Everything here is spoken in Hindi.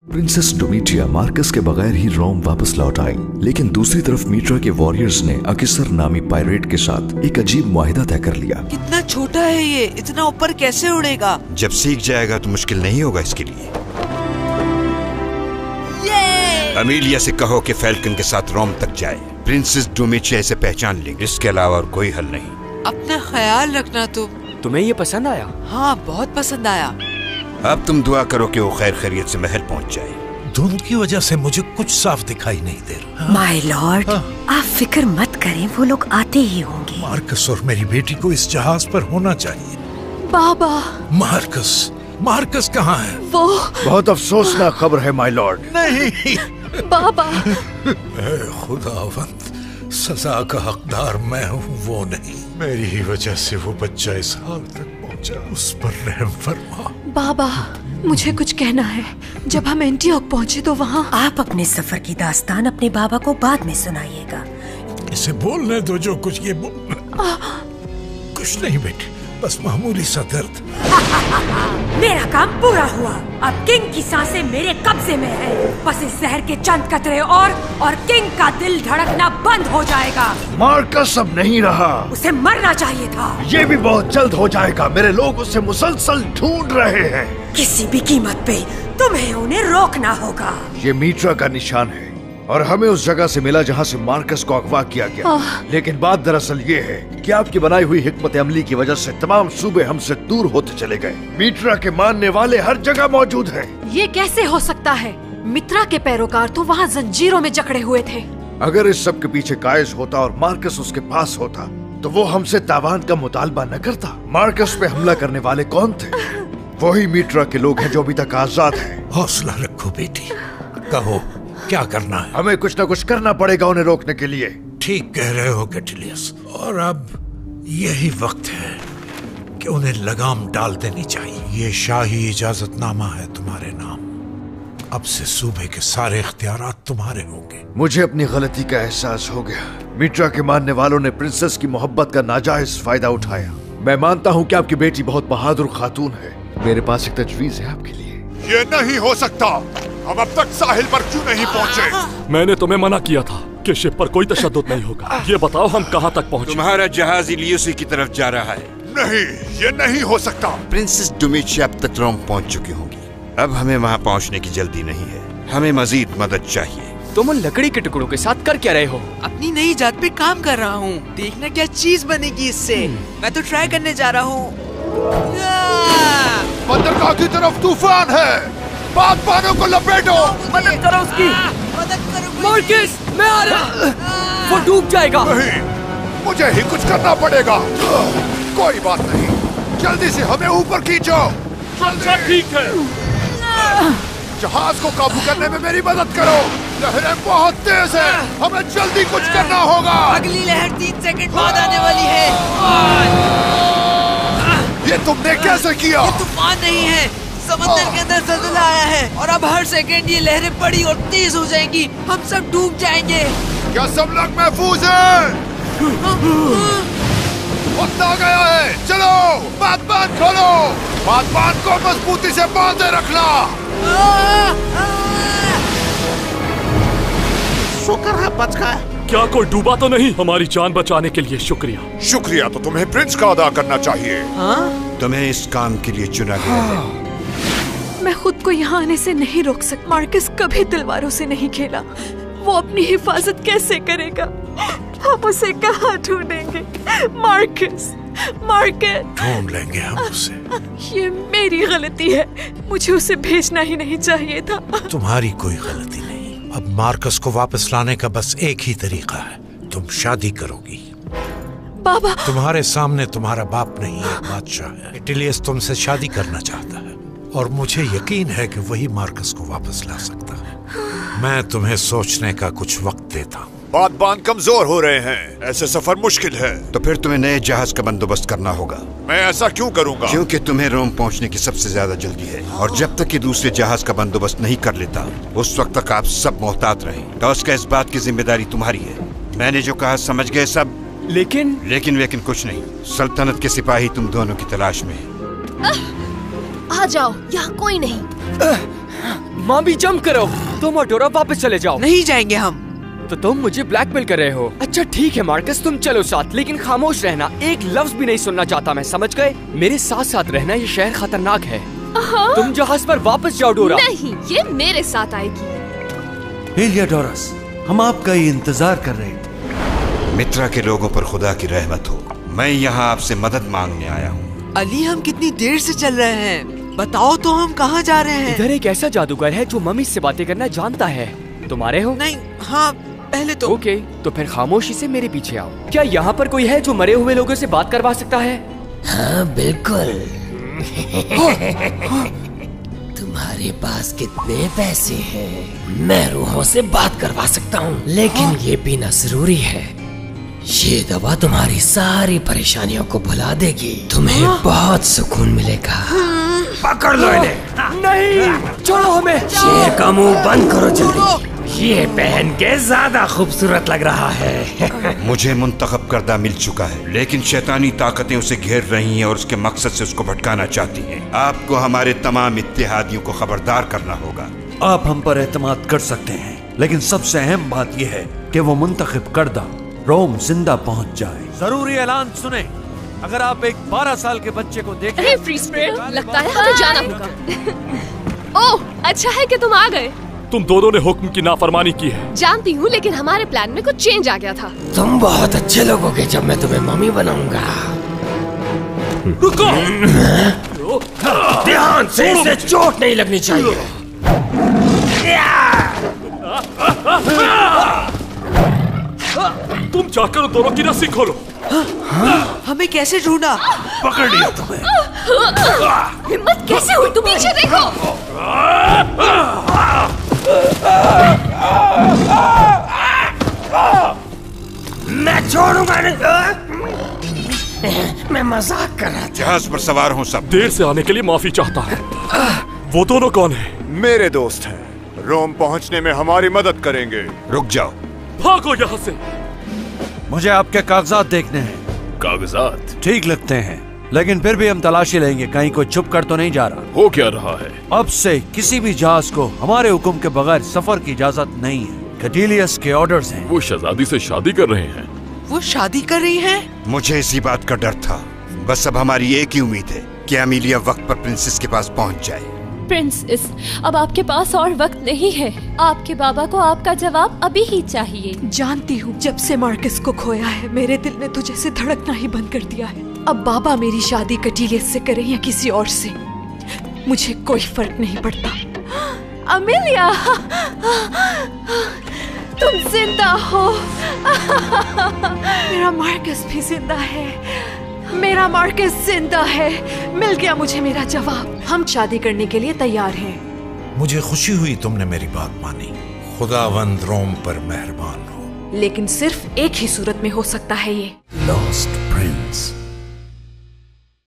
प्रिंसेस डोमिटिया मार्कस के बगैर ही रोम वापस लौट आई, लेकिन दूसरी तरफ मीट्रा के वॉरियर्स ने अकिसर नामी पायरेट के साथ एक अजीब मुआहिदा तय कर लिया। कितना छोटा है ये, इतना ऊपर कैसे उड़ेगा? जब सीख जाएगा तो मुश्किल नहीं होगा इसके लिए। अमीलिया से कहो कि फैल्कन के साथ रोम तक जाए। प्रिंसेस डोमिटिया इसे पहचान लेंगे, इसके अलावा और कोई हल नहीं। अपना ख्याल रखना तुम। तुम्हें ये पसंद आया? हाँ, बहुत पसंद आया। अब तुम दुआ करो कि वो खैर खैरियत से महल पहुंच जाए। धुंध की वजह से मुझे कुछ साफ दिखाई नहीं दे रहा। माय लॉर्ड, आप फिक्र मत करें, वो लोग आते ही होंगे। मार्कस और मेरी बेटी को इस जहाज पर होना चाहिए। बाबा, मार्कस कहाँ है? वो बहुत अफसोसनाक खबर है माय लॉर्ड। नहीं बाबा, खुदावंद, सजा का हकदार मैं हूँ, वो नहीं। मेरी ही वजह से वो बच्चा इस हाल तक पहुँचा, उस पर रहम फरमा। बाबा, मुझे कुछ कहना है। जब हम एंटियोक पहुँचे तो वहाँ आप अपने सफर की दास्तान अपने बाबा को बाद में सुनाइएगा। इसे बोलने दो जो कुछ ये कुछ नहीं बेटे, बस मामूली सा दर्द। मेरा काम पूरा हुआ। अब किंग की सांसें मेरे कब्जे में है। बस इस जहर के चंद कतरे और किंग का दिल धड़कना बंद हो जाएगा। मार्कस अब नहीं रहा। उसे मरना चाहिए था। ये भी बहुत जल्द हो जाएगा। मेरे लोग उसे मुसलसल ढूंढ रहे हैं। किसी भी कीमत पे तुम्हें उन्हें रोकना होगा। ये मीट्रा का निशान है और हमें उस जगह से मिला जहाँ से मार्कस को अगवा किया गया। लेकिन बात दरअसल ये है कि आपकी बनाई हुई हिकमत अमली की वजह से तमाम सूबे हमसे दूर होते चले गए। मीट्रा के मानने वाले हर जगह मौजूद हैं। ये कैसे हो सकता है? मित्रा के पैरोकार तो वहाँ जंजीरों में जकड़े हुए थे। अगर इस सब के पीछे कायस होता और मार्कस उसके पास होता तो वो हमसे तावान का मुतालबा न करता। मार्कस पे हमला करने वाले कौन थे? वही मीट्रा के लोग हैं जो अभी तक आजाद हैं। हौसला रखो बेटी, कहो क्या करना है? हमें कुछ न कुछ करना पड़ेगा उन्हें रोकने के लिए। ठीक कह रहे हो कैटिलियस, और अब यही वक्त है कि उन्हें लगाम डाल देनी चाहिए। ये शाही इजाजतनामा है तुम्हारे नाम। अब से सूबे के सारे इख्तियारात तुम्हारे होंगे। मुझे अपनी गलती का एहसास हो गया। मीट्रा के मानने वालों ने प्रिंसेस की मोहब्बत का नाजायज फायदा उठाया। मैं मानता हूँ कि आपकी बेटी बहुत बहादुर खातून है। मेरे पास एक तजवीज है आपके लिए। ये नहीं हो सकता। हम अब तक साहिल पर क्यों नहीं पहुँचे? मैंने तुम्हें मना किया था कि शिप पर कोई तशद्दुद नहीं होगा। ये बताओ हम कहाँ तक पहुँचे? तुम्हारा जहाज इलियोसी की तरफ जा रहा है। नहीं, ये नहीं हो सकता। प्रिंसेस डोमिटिया अब तक रोम पहुँच चुकी होंगी। अब हमें वहाँ पहुँचने की जल्दी नहीं है। हमें मजीद मदद चाहिए। तुम उन लकड़ी के टुकड़ों के साथ कर क्या रहे हो? अपनी नई जात पे काम कर रहा हूँ। देखना क्या चीज बनेगी इससे। मैं तो ट्राई करने जा रहा हूँ। बंदरगाह की तरफ तूफान है। बागबानों को लपेटो। मदद करो उसकी। मदद करो। मार्कस, मैं आ रहा। वो डूब जाएगा। नहीं, मुझे ही कुछ करना पड़ेगा। कोई बात नहीं, जल्दी से हमें ऊपर खींचो। अच्छा ठीक है। जहाज को काबू करने में मेरी मदद करो। लहरें बहुत तेज है, हमें जल्दी कुछ करना होगा। अगली लहर 3 सेकंड बाद आने वाली है। ये तुमने कैसे किया? ये तूफान नहीं है, समंदर के अंदर ज़लज़ला आया है और अब हर सेकंड ये लहरें बड़ी और तेज हो जाएंगी। हम सब डूब जाएंगे। क्या सब लोग महफूज हैं? वक्त आ गया है, चलो बागबान खोलो। बागबान को मजबूती से बांधे रखना। शुक्र है बच गए। क्या कोई डूबा तो नहीं? हमारी जान बचाने के लिए शुक्रिया। शुक्रिया तो तुम्हें प्रिंस का अदा करना चाहिए। तुम्हें इस काम के लिए चुना गया है। मैं खुद को यहाँ आने से नहीं रोक सकता। मार्कस कभी तलवारों से नहीं खेला। वो अपनी हिफाजत कैसे करेगा? हम उसे कहाँ ढूंढेंगे? मार्कस, ढूंढ लेंगे हम उसे। ये मेरी गलती है। मुझे उसे भेजना ही नहीं चाहिए था। तुम्हारी कोई गलती नहीं। अब मार्कस को वापस लाने का बस एक ही तरीका है। तुम शादी करोगी। बाबा, तुम्हारे सामने तुम्हारा बाप नहीं है, बादशाह है। कैटिलियस तुमसे शादी करना चाहता है और मुझे यकीन है कि वही मार्कस को वापस ला सकता है। मैं तुम्हें सोचने का कुछ वक्त देता हूँ। बागबान कमजोर हो रहे हैं, ऐसे सफर मुश्किल है। तो फिर तुम्हें नए जहाज का बंदोबस्त करना होगा। मैं ऐसा क्यों करूँगा? क्योंकि तुम्हें रोम पहुँचने की सबसे ज्यादा जल्दी है और जब तक कि दूसरे जहाज का बंदोबस्त नहीं कर लेता उस वक्त तक आप सब मोहतात रहें। तो उसका इस बात की जिम्मेदारी तुम्हारी है। मैंने जो कहा समझ गए सब? लेकिन कुछ नहीं। सल्तनत के सिपाही तुम दोनों की तलाश में हैं। आ जाओ, यहाँ कोई नहीं। मामी जंप करो। तुम और डोरा वापस चले जाओ। नहीं जाएंगे हम। तो तुम मुझे ब्लैकमेल कर रहे हो? अच्छा ठीक है मार्कस, तुम चलो साथ, लेकिन खामोश रहना। एक लफ्ज भी नहीं सुनना चाहता मैं, समझ गए? मेरे साथ साथ रहना, ये शहर खतरनाक है। तुम जहाज पर वापस जाओ डोरा। नहीं, ये मेरे साथ आएगी। हेलियोडोरस, हम आपका ही इंतजार कर रहे थे। मित्रा के लोगों पर खुदा की रहमत हो। मैं यहाँ आपसे मदद मांगने आया हूँ। अली, हम कितनी देर से चल रहे हैं? बताओ तो हम कहाँ जा रहे हैं? इधर एक ऐसा जादूगर है जो मम्मी से बातें करना जानता है। तुम्हारे हो? नहीं, हाँ पहले तो। ओके, तो फिर खामोशी से मेरे पीछे आओ। क्या यहाँ पर कोई है जो मरे हुए लोगों से बात करवा सकता है? हाँ बिल्कुल। तुम्हारे पास कितने पैसे हैं? मैं रूहों से बात करवा सकता हूँ, लेकिन ये पीना जरूरी है। ये दवा तुम्हारी सारी परेशानियों को भुला देगी। तुम्हें बहुत सुकून मिलेगा। पकड़ लो इन्हें। नहीं, छोड़ो हमें। शेर का मुंह बंद करो जल्दी। ये पहन के ज्यादा खूबसूरत लग रहा है। मुझे मुंतखब करदा मिल चुका है, लेकिन शैतानी ताकतें उसे घेर रही हैं और उसके मकसद से उसको भटकाना चाहती हैं। आपको हमारे तमाम इत्तेहादियों को खबरदार करना होगा। आप हम पर एतमाद कर सकते हैं, लेकिन सबसे अहम बात यह है कि वो मुंतखब करदा रोम जिंदा पहुंच जाए। जरूरी ऐलान सुने, अगर आप एक 12 साल के बच्चे को देखें। अरे फ्री स्पिरिट, लगता है हमें जाना होगा। ओह, अच्छा है कि तुम आ गए। तुम दोनों ने हुक्म की नाफरमानी की है। जानती हूँ, लेकिन हमारे प्लान में कुछ चेंज आ गया था। तुम बहुत अच्छे लोगोगे जब मैं तुम्हें मम्मी बनाऊंगा। रुको। ध्यान से, इसे चोट नहीं लगनी चाहिए। तुम जाकर दोनों की रस्सी खोलो। हमें कैसे ढूंढा? पकड़ लिया तुम्हें। हिम्मत कैसे हुई? तुम पीछे देखो। मैं छोड़ूंगा नहीं। मैं मजाक कर रहा था। जहाज पर सवार हो सब। देर से आने के लिए माफी चाहता है। वो दोनों कौन है? मेरे दोस्त हैं। रोम पहुंचने में हमारी मदद करेंगे। रुक जाओ। भागो यहाँ से। मुझे आपके कागजात देखने हैं। कागजात ठीक लगते हैं, लेकिन फिर भी हम तलाशी लेंगे, कहीं कोई छुप कर तो नहीं जा रहा। हो क्या रहा है? अब से किसी भी जहाज को हमारे हुक्म के बगैर सफर की इजाजत नहीं है। कटीलियस के ऑर्डर्स हैं। वो शहजादी से शादी कर रहे हैं। वो शादी कर रही है? मुझे इसी बात का डर था। बस अब हमारी एक ही उम्मीद है कि अमीलिया वक्त पर प्रिंसेस के पास पहुंच जाए। प्रिंसेस, अब आपके पास और वक्त नहीं है। आपके बाबा को आपका जवाब अभी ही चाहिए। जानती हूँ, जब से मार्कस को खोया है मेरे दिल ने तुझे से धड़कना ही बंद कर दिया है। अब बाबा मेरी शादी कटीलियस से करें या किसी और से, मुझे कोई फर्क नहीं पड़ता। अमेलिया, तुम जिंदा हो। मेरा मार्कस भी जिंदा है। मेरा मार्कस जिंदा है। मिल गया मुझे मेरा जवाब। हम शादी करने के लिए तैयार हैं। मुझे खुशी हुई तुमने मेरी बात मानी। खुदावंद रोम पर मेहरबान हो। लेकिन सिर्फ एक ही सूरत में हो सकता है ये। Lost Prince.